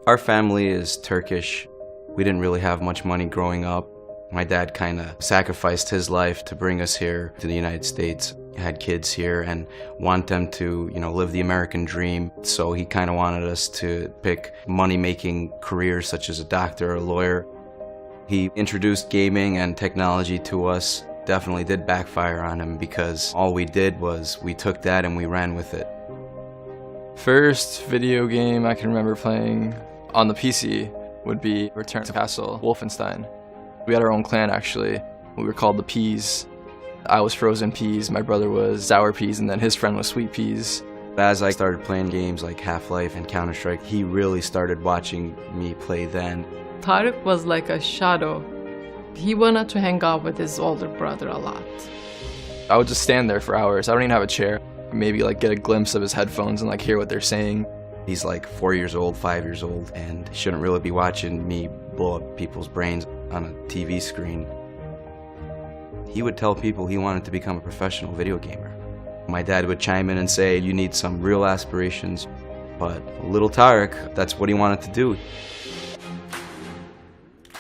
Our family is Turkish. We didn't really have much money growing up. My dad kind of sacrificed his life to bring us here to the United States. He had kids here and want them to, live the American dream. So he kind of wanted us to pick money-making careers such as a doctor or a lawyer. He introduced gaming and technology to us. Definitely did backfire on him because all we did was we took that and we ran with it. First video game I can remember playing on the PC would be Return to Castle, Wolfenstein. We had our own clan actually. We were called the Peas. I was frozen peas, my brother was sour peas, and then his friend was sweet peas. As I started playing games like Half-Life and Counter-Strike, he really started watching me play then. Tarik was like a shadow. He wanted to hang out with his older brother a lot. I would just stand there for hours. I don't even have a chair. Maybe get a glimpse of his headphones and hear what they're saying. He's 4 years old, 5 years old, and he shouldn't really be watching me blow up people's brains on a TV screen. He would tell people he wanted to become a professional video gamer. My dad would chime in and say, you need some real aspirations. But little Tarik, that's what he wanted to do.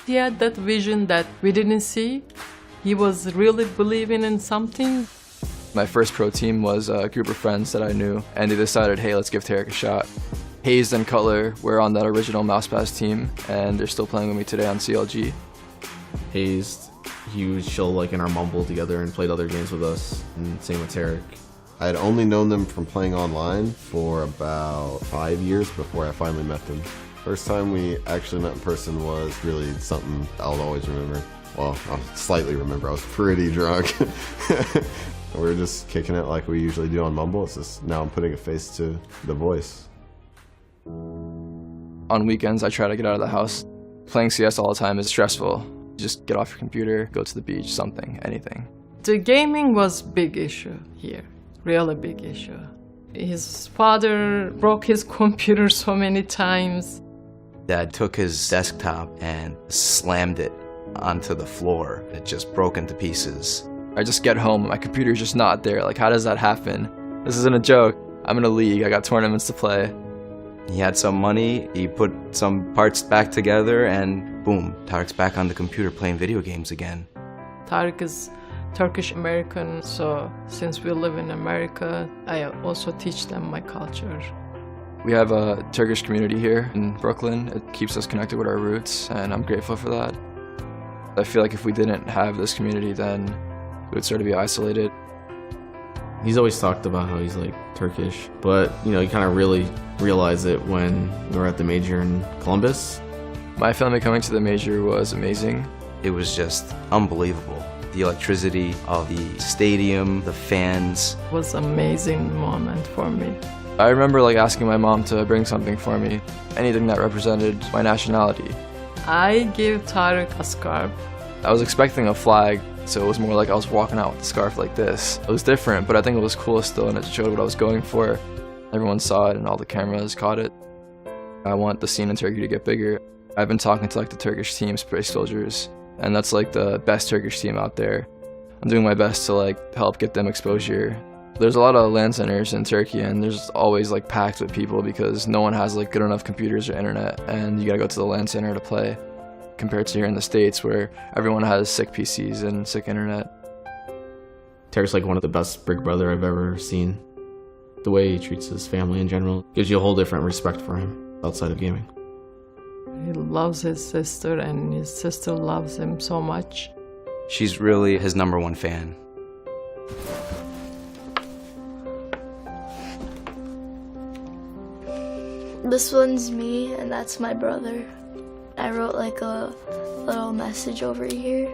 He had that vision that we didn't see. He was really believing in something. My first pro team was a group of friends that I knew, and they decided, hey, let's give Tarik a shot. Hayes and Cutler were on that original Mousepass team, and they're still playing with me today on CLG. Hayes, he would chill in our mumble together and played other games with us, and same with Tarik. I had only known them from playing online for about 5 years before I finally met them. First time we actually met in person was really something I'll always remember. Well, I'll slightly remember. I was pretty drunk. We were just kicking it like we usually do on Mumble. It's just now I'm putting a face to the voice. On weekends, I try to get out of the house. Playing CS all the time is stressful. Just get off your computer, go to the beach, something, anything. The gaming was big issue here, really big issue. His father broke his computer so many times. Dad took his desktop and slammed it onto the floor. It just broke into pieces. I just get home, my computer's just not there. How does that happen? This isn't a joke. I'm in a league, I got tournaments to play. He had some money, he put some parts back together, and boom, Tarik's back on the computer playing video games again. Tarik is Turkish American, so since we live in America, I also teach them my culture. We have a Turkish community here in Brooklyn. It keeps us connected with our roots, and I'm grateful for that. I feel like if we didn't have this community, then we would sort of be isolated. He's always talked about how he's Turkish, but you kind of really realize it when we were at the major in Columbus. My family coming to the major was amazing. It was just unbelievable. The electricity of the stadium, the fans. It was an amazing moment for me. I remember asking my mom to bring something for me, anything that represented my nationality. I gave Tarik a scarf. I was expecting a flag, so it was more I was walking out with the scarf like this. It was different, but I think it was cool still, and it showed what I was going for. Everyone saw it and all the cameras caught it. I want the scene in Turkey to get bigger. I've been talking to the Turkish team, Space Soldiers, and that's the best Turkish team out there. I'm doing my best to help get them exposure. There's a lot of LAN centers in Turkey, and there's always packed with people because no one has good enough computers or internet, and you gotta go to the LAN center to play. Compared to here in the States where everyone has sick PCs and sick internet. Tarik's one of the best big brother I've ever seen. The way he treats his family in general gives you a whole different respect for him outside of gaming. He loves his sister, and his sister loves him so much. She's really his #1 fan. This one's me, and that's my brother. I wrote a little message over here.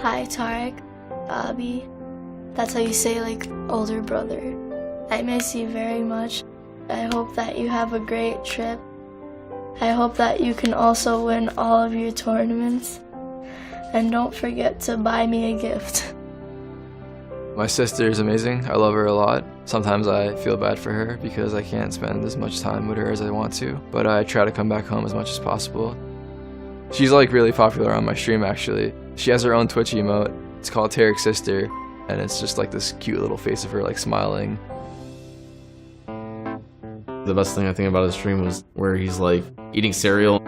Hi Tarik, Abi. That's how you say older brother. I miss you very much. I hope that you have a great trip. I hope that you can also win all of your tournaments. And don't forget to buy me a gift. My sister is amazing. I love her a lot. Sometimes I feel bad for her because I can't spend as much time with her as I want to, but I try to come back home as much as possible. She's really popular on my stream actually. She has her own Twitch emote. It's called Tarik's Sister. and it's just like this cute little face of her like smiling. The best thing I think about his stream was where he's like eating cereal.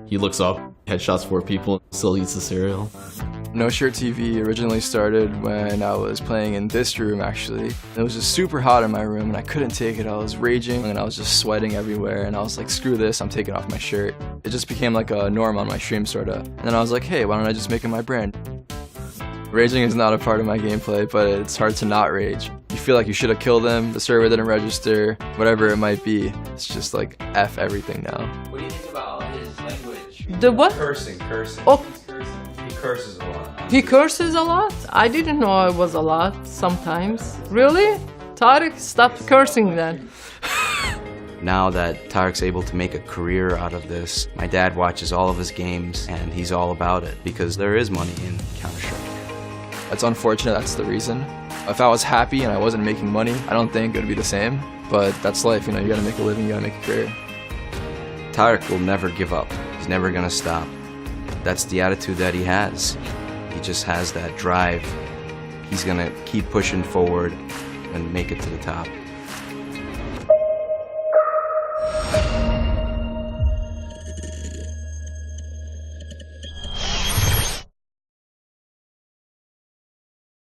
He looks up, headshots 4 people, still eats the cereal. No Shirt TV originally started when I was playing in this room actually. It was just super hot in my room and I couldn't take it. I was raging and I was just sweating everywhere and I was like, screw this, I'm taking off my shirt. It just became like a norm on my stream sorta. And then I was like, hey, why don't I just make it my brand? Raging is not a part of my gameplay, but it's hard to not rage. You feel like you should have killed him, the server didn't register, whatever it might be. It's just like F everything now. What do you think about his language? The what? Cursing. Oh, He curses a lot. he curses a lot? I didn't know it was a lot sometimes. Really? Tarik, stop cursing then. Now that Tarik's able to make a career out of this, my dad watches all of his games and he's all about it because there is money in Counter-Strike. It's unfortunate that's the reason. If I was happy and I wasn't making money, I don't think it would be the same. But that's life, you know, you gotta make a living, you gotta make a career. Tarik will never give up. He's never gonna stop. That's the attitude that he has. He just has that drive. He's gonna keep pushing forward and make it to the top.